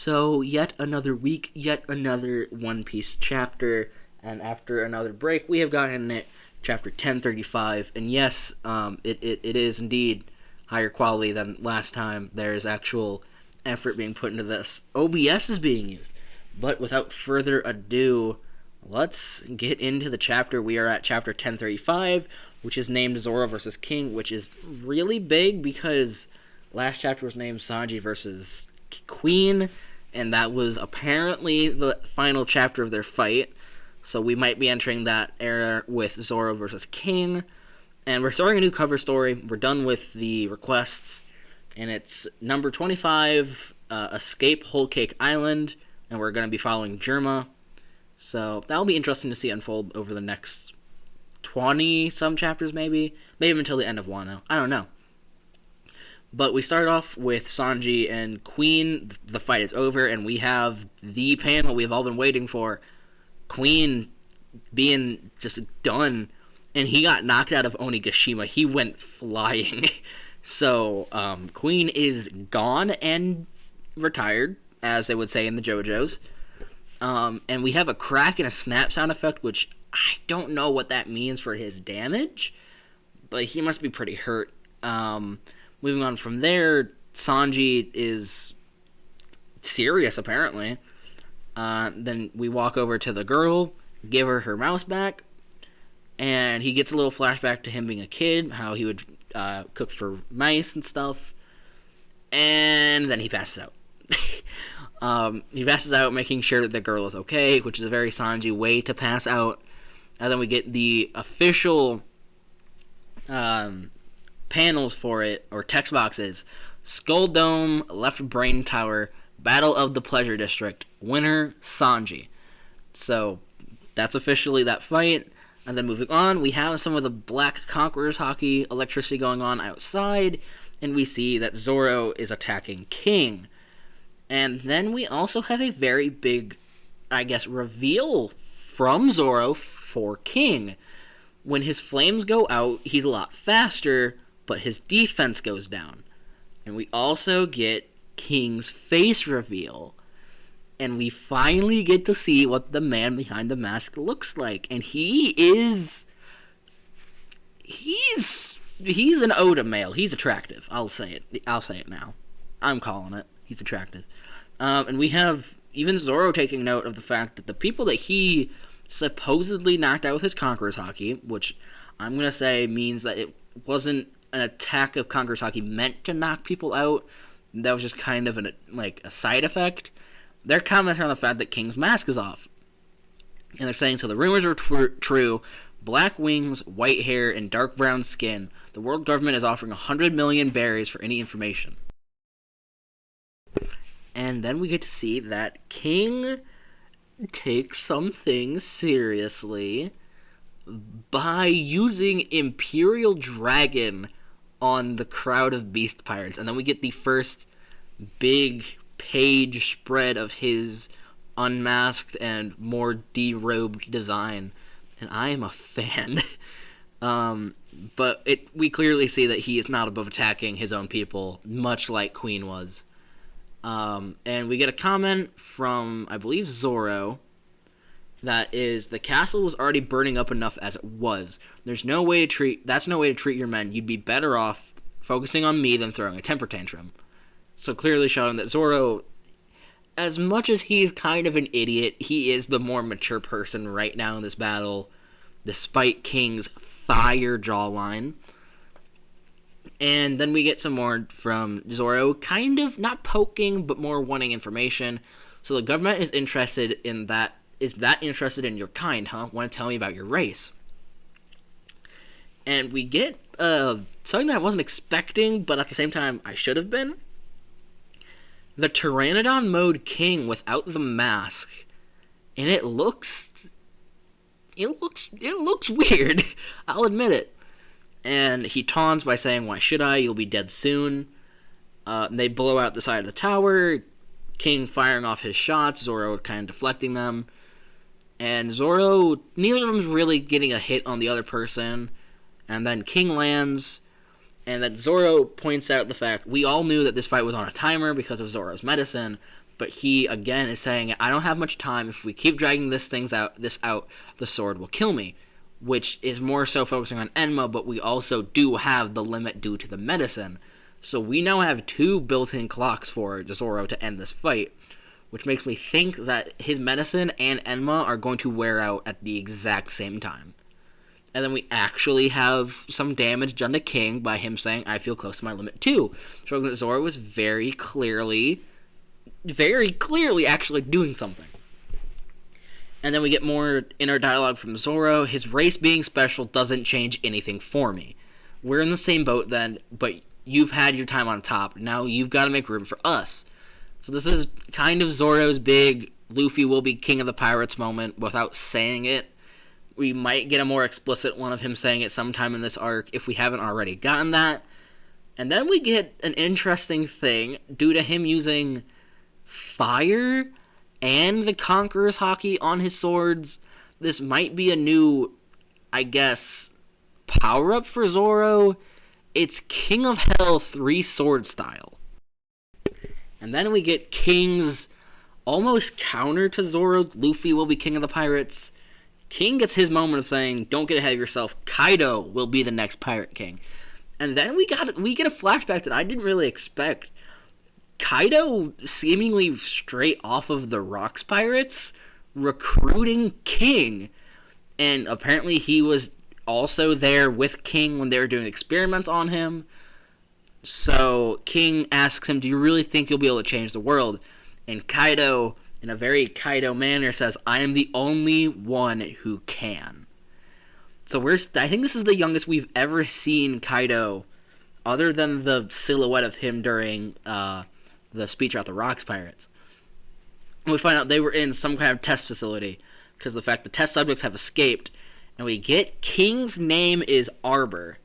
So, yet another week, yet another One Piece chapter, and after another break, we have gotten it, chapter 1035, and yes, it is indeed higher quality than last time. There's actual effort being put into this. OBS is being used. But without further ado, let's get into the chapter. We are at chapter 1035, which is named Zoro versus King, which is really big because last chapter was named Sanji versus Queen, and that was apparently the final chapter of their fight. So we might be entering that era with Zoro versus King. And we're starting a new cover story. We're done with the requests. And it's number 25, Escape Whole Cake Island. And we're going to be following Germa. So that'll be interesting to see unfold over the next 20-some chapters, maybe. Maybe until the end of Wano. I don't know. But we start off with Sanji and Queen. The fight is over, and we have the panel we've all been waiting for. Queen being just done, and he got knocked out of Onigashima. He went flying. So, Queen is gone and retired, as they would say in the JoJo's. And we have a crack and a snap sound effect, which I don't know what that means for his damage, but he must be pretty hurt. Moving on from there, Sanji is serious, apparently. Then we walk over to the girl, give her her mouse back, and he gets a little flashback to him being a kid, how he would cook for mice and stuff, and then he passes out. He passes out, making sure that the girl is okay, which is a very Sanji way to pass out. And then we get the official panels for it, or text boxes. Skull Dome, Left Brain Tower, Battle of the Pleasure District, winner Sanji. So that's officially that fight. And then moving on, we have some of the Black Conquerors hockey electricity going on outside, and we see that Zoro is attacking King. And then we also have a very big, I guess, reveal from Zoro for King. When his flames go out, he's a lot faster, but his defense goes down. And we also get King's face reveal. And we finally get to see what the man behind the mask looks like. And he's an Oda male. He's attractive. I'll say it now. I'm calling it. He's attractive. And we have even Zoro taking note of the fact that the people that he supposedly knocked out with his Conqueror's Haki, which I'm going to say means that it wasn't an attack of Conqueror's Haki meant to knock people out. That was just kind of a side effect. They're commenting on the fact that King's mask is off. And they're saying, so the rumors are true. Black wings, white hair, and dark brown skin. The world government is offering 100 million berries for any information. And then we get to see that King takes some things seriously by using Imperial Dragon on the crowd of beast pirates. And then we get the first big page spread of his unmasked and more derobed design. And I am a fan. But we clearly see that he is not above attacking his own people, much like Queen was. And we get a comment from, I believe, Zoro, that is, the castle was already burning up enough as it was. That's no way to treat your men. You'd be better off focusing on me than throwing a temper tantrum. So clearly showing that Zoro, as much as he's kind of an idiot, he is the more mature person right now in this battle, despite King's fire jawline. And then we get some more from Zoro, kind of not poking, but more wanting information. So the government is interested in that. Is that interested in your kind, huh? Want to tell me about your race? And we get something that I wasn't expecting, but at the same time I should have been. The Pteranodon mode King without the mask, and it looks weird. I'll admit it. And he taunts by saying, "Why should I? You'll be dead soon." They blow out the side of the tower. King firing off his shots, Zoro kind of deflecting them. And Zoro, neither of them is really getting a hit on the other person. And then King lands, and then Zoro points out the fact, we all knew that this fight was on a timer because of Zoro's medicine, But he, again, is saying, I don't have much time. If we keep dragging this out, the sword will kill me. Which is more so focusing on Enma, but we also do have the limit due to the medicine. So we now have 2 built-in clocks for Zoro to end this fight, which makes me think that his medicine and Enma are going to wear out at the exact same time. And then we actually have some damage done to King by him saying, I feel close to my limit too. Showing that Zoro was very clearly actually doing something. And then we get more inner dialogue from Zoro. His race being special doesn't change anything for me. We're in the same boat then, but you've had your time on top. Now you've got to make room for us. So this is kind of Zoro's big Luffy will be king of the pirates moment without saying it. We might get a more explicit one of him saying it sometime in this arc if we haven't already gotten that. And then we get an interesting thing due to him using fire and the Conqueror's Haki on his swords. This might be a new, I guess, power-up for Zoro. It's King of Hell 3 sword style. And then we get King's almost counter to Zoro's Luffy will be king of the pirates. King gets his moment of saying, don't get ahead of yourself, Kaido will be the next pirate king. And then we get a flashback that I didn't really expect. Kaido, seemingly straight off of the Rocks Pirates, recruiting King. And apparently he was also there with King when they were doing experiments on him. So King asks him, do you really think you'll be able to change the world? And Kaido, in a very Kaido manner, says, I am the only one who can. So I think this is the youngest we've ever seen Kaido, other than the silhouette of him during the speech about the Rocks Pirates. And we find out they were in some kind of test facility because of the fact the test subjects have escaped. And we get King's name is Arbor.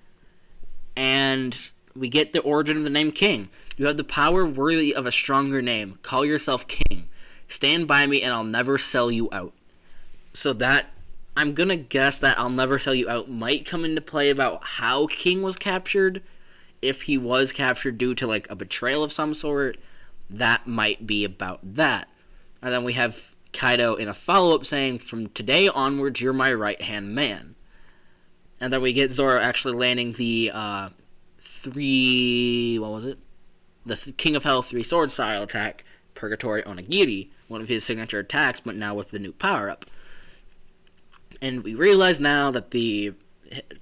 And we get the origin of the name King. You have the power worthy of a stronger name. Call yourself King. Stand by me and I'll never sell you out. So that, I'm going to guess that I'll never sell you out might come into play about how King was captured. If he was captured due to like a betrayal of some sort, that might be about that. And then we have Kaido in a follow-up saying, from today onwards, you're my right-hand man. And then we get Zoro actually landing the the King of Hell 3 sword style attack, Purgatory Onigiri, one of his signature attacks, but now with the new power-up. And we realize now that the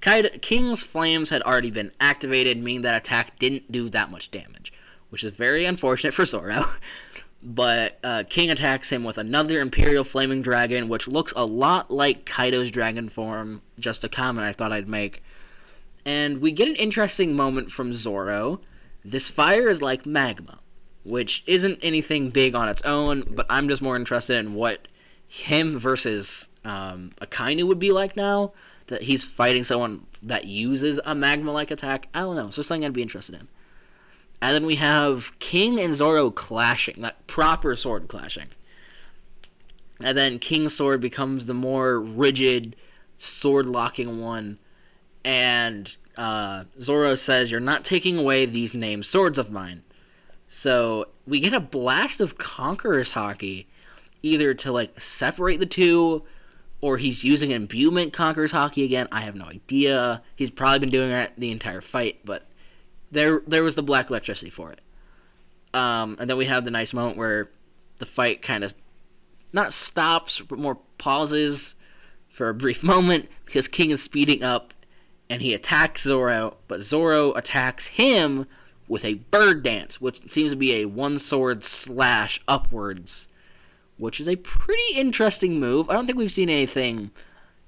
King's Flames had already been activated, meaning that attack didn't do that much damage, which is very unfortunate for Zoro. But King attacks him with another Imperial Flaming Dragon, which looks a lot like Kaido's dragon form, just a comment I thought I'd make. And we get an interesting moment from Zoro. This fire is like magma, which isn't anything big on its own, but I'm just more interested in what him versus Akainu would be like now, that he's fighting someone that uses a magma-like attack. I don't know, it's just something I'd be interested in. And then we have King and Zoro clashing, that proper sword clashing. And then King's sword becomes the more rigid, sword-locking one. And Zoro says, you're not taking away these named swords of mine. So we get a blast of Conqueror's Haki, either to like separate the two, or he's using an imbuement Conqueror's Haki again. I have no idea. He's probably been doing that the entire fight, but there was the black electricity for it. And then we have the nice moment where the fight kind of not stops, but more pauses for a brief moment, because King is speeding up, and he attacks Zoro, but Zoro attacks him with a bird dance, which seems to be a one-sword slash upwards, which is a pretty interesting move. I don't think we've seen anything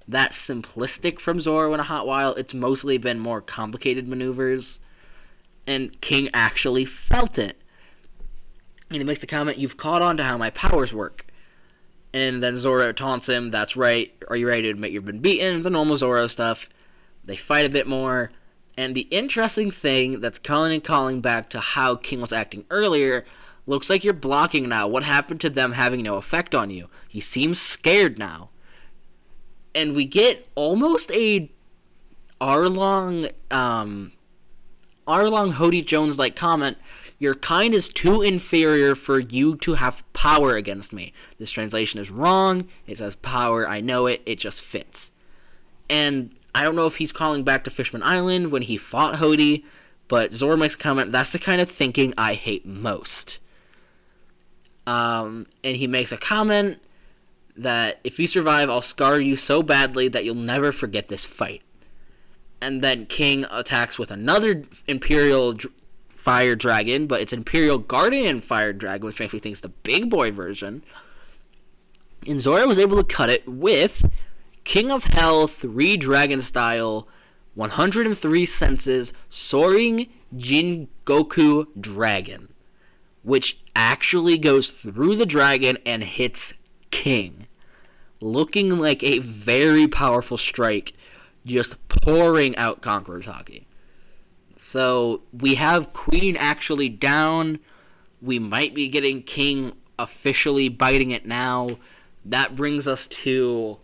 that simplistic from Zoro in a hot while. It's mostly been more complicated maneuvers, and King actually felt it. And he makes the comment, you've caught on to how my powers work. And then Zoro taunts him, that's right, are you ready to admit you've been beaten? The normal Zoro stuff. They fight a bit more. And the interesting thing that's calling back to how King was acting earlier, looks like you're blocking now. What happened to them having no effect on you? He seems scared now. And we get almost a Arlong Hody Jones-like comment. Your kind is too inferior for you to have power against me. This translation is wrong. It says power. I know it. It just fits. And I don't know if he's calling back to Fishman Island when he fought Hody, but Zoro makes a comment, that's the kind of thinking I hate most. And he makes a comment that if you survive, I'll scar you so badly that you'll never forget this fight. And then King attacks with another Imperial Fire Dragon, but it's Imperial Guardian Fire Dragon, which makes me think it's the big boy version. And Zoro was able to cut it with King of Hell 3 Dragon style, 103 senses, Soaring Jingoku Dragon, which actually goes through the dragon and hits King, looking like a very powerful strike, just pouring out Conqueror's Haki. So we have Queen actually down. We might be getting King officially biting it now. That brings us to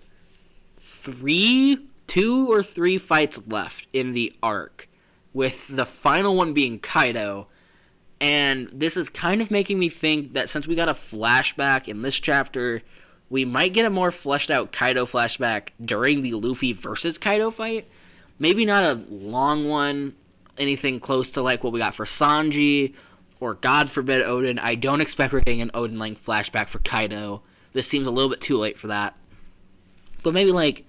2 or 3 fights left in the arc, with the final one being Kaido. And this is kind of making me think that since we got a flashback in this chapter, we might get a more fleshed out Kaido flashback during the Luffy versus Kaido fight. Maybe not a long one, anything close to like what we got for Sanji, or God forbid Odin. I don't expect we're getting an Odin-length flashback for Kaido. This seems a little bit too late for that. But maybe like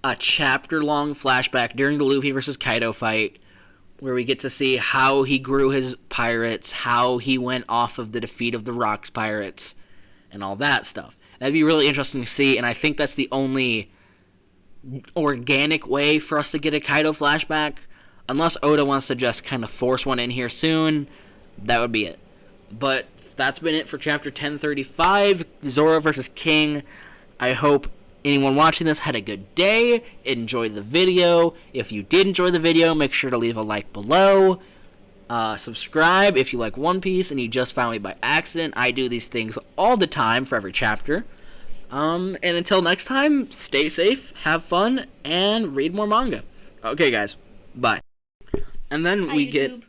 a chapter-long flashback during the Luffy versus Kaido fight, where we get to see how he grew his pirates, how he went off of the defeat of the Rocks pirates, and all that stuff. That'd be really interesting to see, and I think that's the only organic way for us to get a Kaido flashback. Unless Oda wants to just kind of force one in here soon, that would be it. But that's been it for Chapter 1035, Zoro versus King. I hope anyone watching this had a good day, enjoyed the video. If you did enjoy the video, make sure to leave a like below. Subscribe if you like One Piece and you just found me by accident. I do these things all the time for every chapter. And until next time, stay safe, have fun, and read more manga. Okay, guys. Bye. And then Hi, we YouTube.